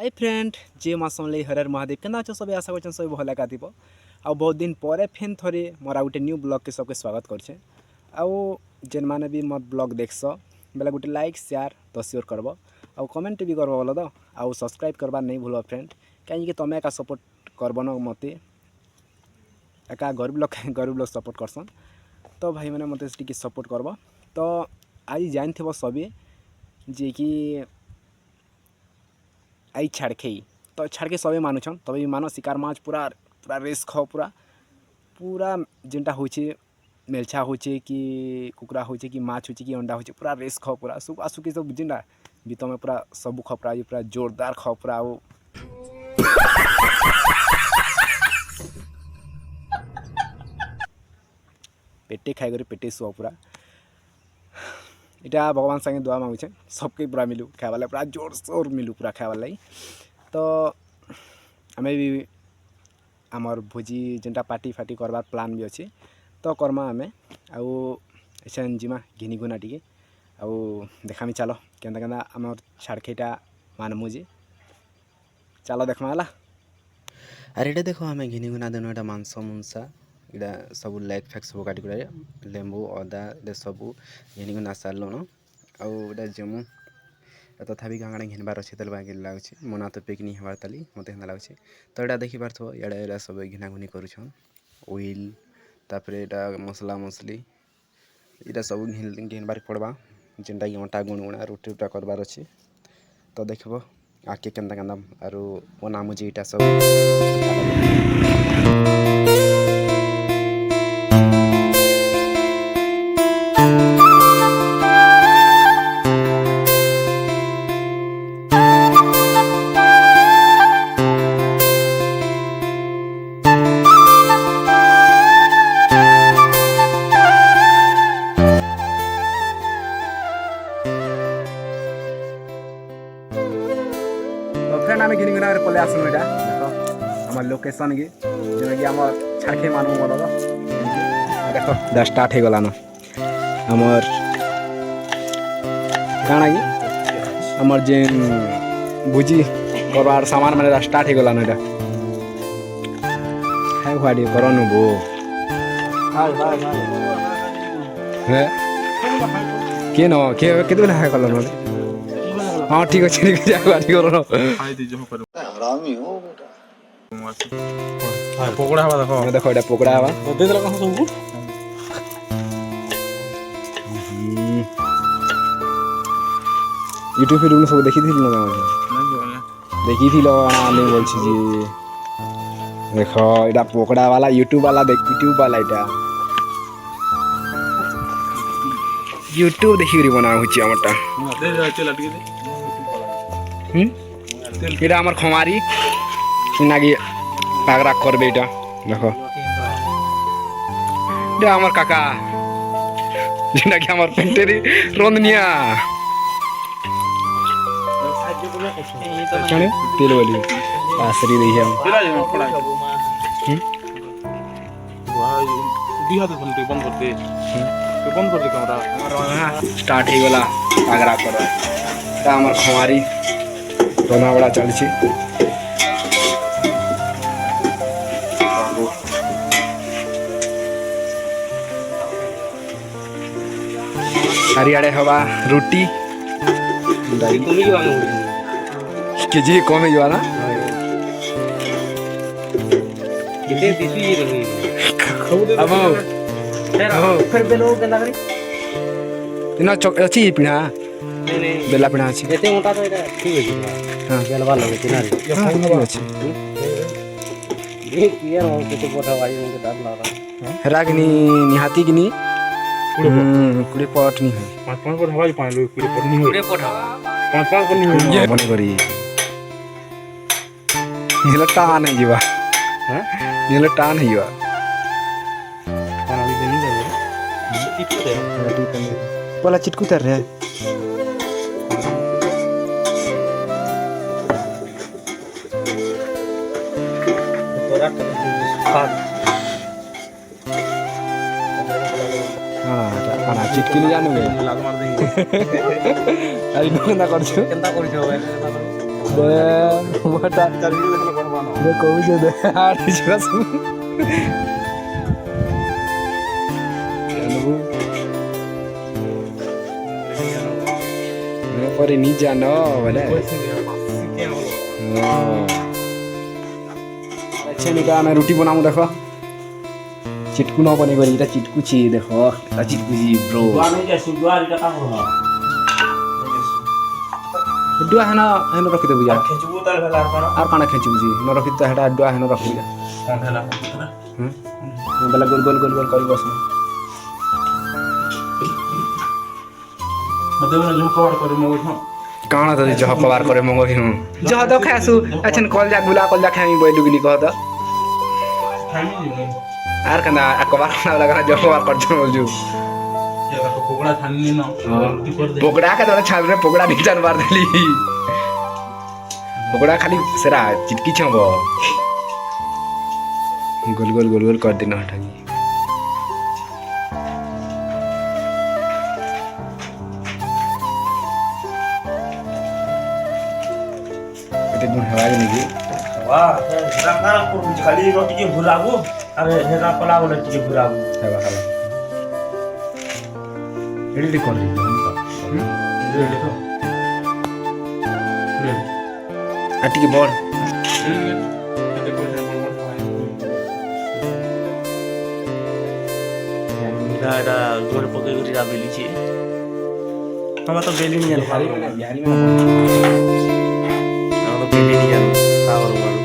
hi friend जे माँ समले हर महादेव के नाच सब आशा कर सब भल एका थी आ बहुत दिन पर फेन थे मोर गोटे न्यू ब्लॉग के सबके स्वागत करछे आउ जेन माने भी मोर ब्लॉग देखस बेले गोटे लाइक शेयर तो शेयर करब आउ कमेंट भी करब बोल तो आउ सब्सक्राइब करवा नहीं भूल फ्रेंड कहीं तुम एका सपोर्ट करब न मत एका गरीब लोग सपोर्ट करसन तो भाई मैंने मत सपोर्ट करब तो आज जान थे सभी जे कि आई छाड़खे तो छाड़के सबे मानुछन तब भी मान शिकार माछ पूरा पूरा रेस खाओ पूरा पूरा जेनटा हो मेलछा हो कि कुकुरा हो कि माछ हो कि अंडा हो पूरा रेस खाओ पूरा सुख आसुकी सब जेनटा भी तुम पूरा सब खाओ पूरा जोरदार खाओ पूरा वो पेटे खाई पेटे शुआ पूरा इटा भगवान संगे दुआ मांगुचे सबके पूरा मिलू खावा पूरा जोर शोर मिलू पूरा खावा लगी तो आम भी आमर भोजी जेनटा पार्टी फाटी करवार प्लान भी अच्छी तो करमा आम आसा जीमा घिनी गुना टी आउ देखामी चलो केन्ता केन्ता आमर छाड़खेटा मानमु जे चलो देखमा है अरे ये देखो आम घिनी गुना देनु एटा मांस मुंसा इटा सब लेग फैग सब काटी लेंबू अदा ये सब घिनी गुना सारल न आउ जमु तथापि गाँगड़ा घिनबार अच्छे तेल बागे लगुच मना तो पिकनिक हबार ताली मत लगुच तो यहाँ देखी पार्थ इड़ा सब घिनाघुनी करुछन ऑयल तापर यहाँ मसला मसली यहाँ सब घिनबार पड़वा जेनटा कि अंटा गुणगुणा रोटी रुटा करबार अच्छे तो देखब आके केन्ता केन्ता आरो बनामु जे इटा सब फ्रेंड आम घिनी गुना पलि आसनु इटा देख आम लोकेशन की जेना कि आम छाड़खे मानू बोल देख स्टार्ट हो गलान आमर काଣା कि आमर जेन भुजी करवार सामान माने स्टार्ट हो गलान इटा खाई खुआड़ी करनु बो हे के न के केते बेला खाई कलन हाँ ठीक अच्छे ठीक है गाड़ी करो हरामी हो बेटा हां पकोड़ा हवा देखो देखो एटा पकोड़ा हवा दे देला कहां सब यूट्यूब पे सब देखी थी ना देखी थी लो नहीं बोल छी जी देखो एटा पकोड़ा वाला यूट्यूब वाला देख यूट्यूब वाला एटा यूट्यूब देखि करी बना होची हमटा दे जा चल अटके दे এটা আমার খমারি নাকি পাগরা করবে এটা দেখো এটা আমার কাকা যেটা কি আমার পেন্টেরি রন্ধনিয়া তেল বলি आसरी रही है बंद कर दे कैमरा स्टार्ट हो गला पागरा कर আমার খমারি रंधा बड़ा चलती चारिआडे हवा रोटी केजी कम हो ना अच्छी पीढ़ा बेला पीढ़ा अच्छी एते मोटा तो एटा ठीक है हां बेलवा लगे किनारे ये फाइन अच्छी ये यार और केते पोटा भाई मुझे डर लग रहा रागनी निहाती किनी कुड़ी पट नहीं है पांच पांच पोटा भाई पानी कुड़ी पट नहीं कुड़ी पोटा पांच पांच पट नहीं है बने करी नीला टान है जीवा हां नीला टान है जीवा खाना भी नहीं दे चिटकू दे पहला चिटकू तर रे हाँ चिटकी नहीं जानू लाग मार देंगे अरे नो ना कर छो केंता कर छो मोटा मैं कहूँ जे दे आठ बस मैं पर नहीं जानो बोले अच्छा निका मैं रोटी बनाऊँ देखो चिटकू ना बने बोली इटा चिटकू चाहिए देखो इटा चिटकू जी ब्रो डुआ है ना रखी देबू जा आर काना खेचबू जी न रखी तो हेटा डुआ है न रखबू जा बेला गोल गोल गोल गोल करी बस काना तो जह कबार करे मंगो ही जह दो खासु अछन कॉल जा गुला कॉल जा खामी बोइलु गिनी कह द आर कना कबार खाना लगा जह कबार कर जो पोकड़ा का तो छाल रे पोकड़ा नहीं जान मार देली पोकड़ा खाली सेरा चिटकी छब गोल गोल गोल गोल कर देना हटा दिन हवा नहीं की वाह राखना खाली रोटी के भुराबू अरे हेरा पला बोले के भुराबू हवा हवा एडिट कर रही ये देखो ये आटी के बोर्ड এটা গোড় পকে গরি রাবেলি ছি আমরা তো বেলি নিয়ে बिहारी में बिहारी में আমরা তো বেলি নিয়ে পাওয়ার মারু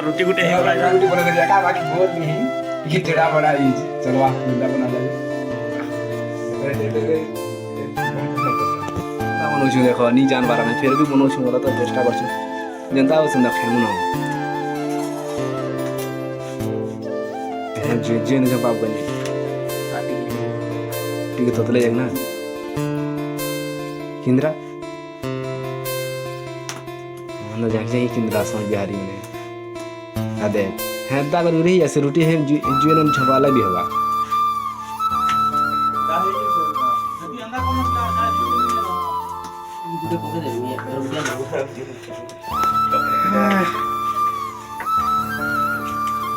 रोटी गुटे है वाला रोटी बना दे का बाकी बहुत नहीं ये टेढ़ा बड़ा ही चलो आप मिलता बना ले ता मनो छु देखो नहीं जान बारा में फिर भी मनो छु होला तो चेष्टा करछु जनता हो सुन खेमु न जे जे न जवाब बने ठीक है ततले जाए ना किंद्रा मन जाके किंद्रा समझ बिहारी में अदे है तागर रही ऐसे रोटी है जुएन छवाला भी होगा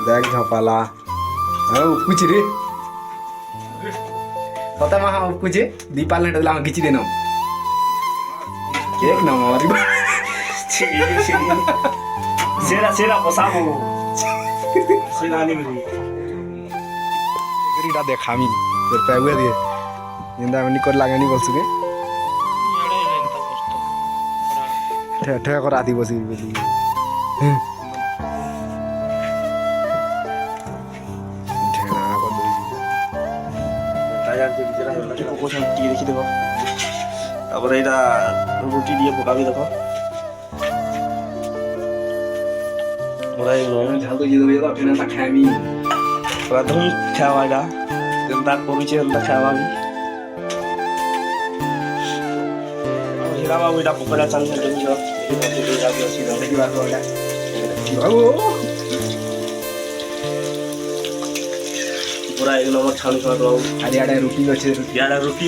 देख झपाला कुछ रे पता महा कुछ दीपाल ने डला खींच देना केक ना मारी सेरा सेरा पोसाबो सेरा नहीं मिली गरीडा देखामी फिर पैगुए दिए जिंदा में निकोर लागे नहीं बोल सके ठे ठे को राती बसी बेली ढेरा को दे ताजा के जरा को कोन टी देखि देखो अब एटा रोटी दिए पकाबी देखो झाल तो ये तो फिर ना खामी प्रथम खावागा जनता पहुंचे जनता खावागी हिराबा उइटा पकड़ा चल चल जो ये जाके सीधा की बात हो गया बाबू पूरा एक नंबर छान कर रहा हूं आड़े आड़े रोटी अच्छे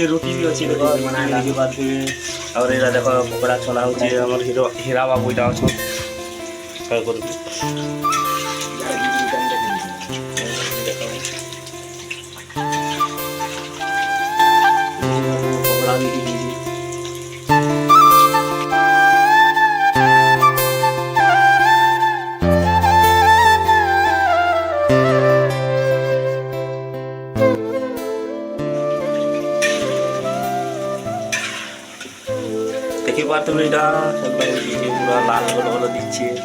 रोटी भी अच्छी बनाना के बाद और एरा देखो पकड़ा छना होची हमर हिराबा उइटा छ काय करू देखिए बात तो बेटा पूरा लाल गोल दिच्छे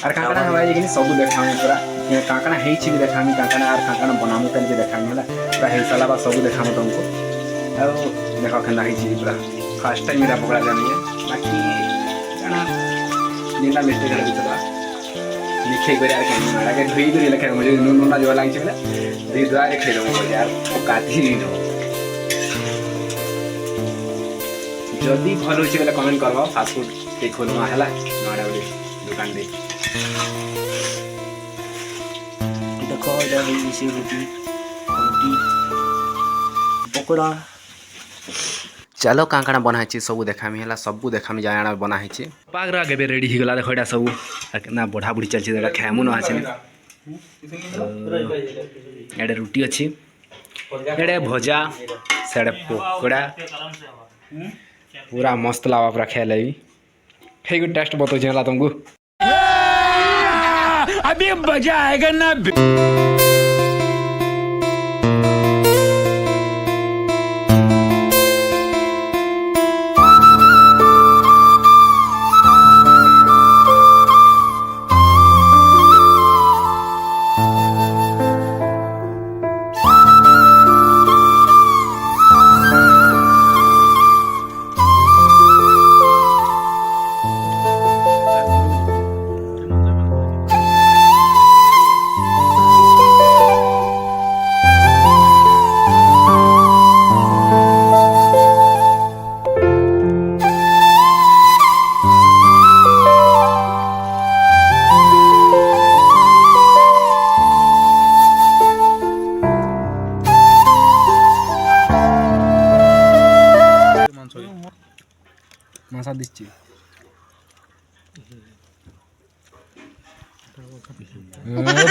আর কাঁকড়া হওয়াই কিন্তু সবু দেখামি পুরা কাঁকড়া হেইছি দেখামি কাঁকড়া আর কাঁকড়া বনামু তেল দেখামি হলা ପୁରା ହେଇସାରିଲା ବା ସବୁ ଦେଖାମ ତମକୁ ଆଉ ଦେଖ କେନ୍ତା ହେଇଛି ପୁରା ଫାର୍ଷ୍ଟ ଟାଇମ୍ ଏଇଟା ପକଡ଼ା ଜାଣିଏ ବାକି କାଣା ଯେନ୍ଟା ମିଷ୍ଟେକ୍ ହେଇଥିଲା লিখে করে আর কেন আগে ধুই ধুই লেখা যদি নুন নুনটা জল লাগছে বলে ধুই ধুয়ে খেয়ে দেবো বলে আর কাটি নেব যদি ভাল হচ্ছে বলে কমেন্ট করব ফাস্টফুড কে খোলমা হেলা নড়া বলে দোকানটি ଦେଖ ଏଇଟା ହେଇଛି ରୁଟି ପକୋଡ଼ା चलो काँ काଣା बना है सब देखामी है सबू देखामी जाना बना है पागरा केबे रेडी होगा देख यहाँ सब ना बढ़ा बुढ़ी चलती खाएमु न आसे एडे रुटी अच्छी एडे भजा सेडे पकोड़ा पूरा मस्त लावा पूरा खाए लगी खाई टेस्ट बताऊँ है तुमको अभी मजा आएगा ना মাছা দিচ্ছি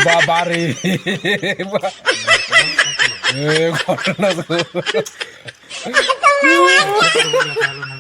বাবা রে ঘটনা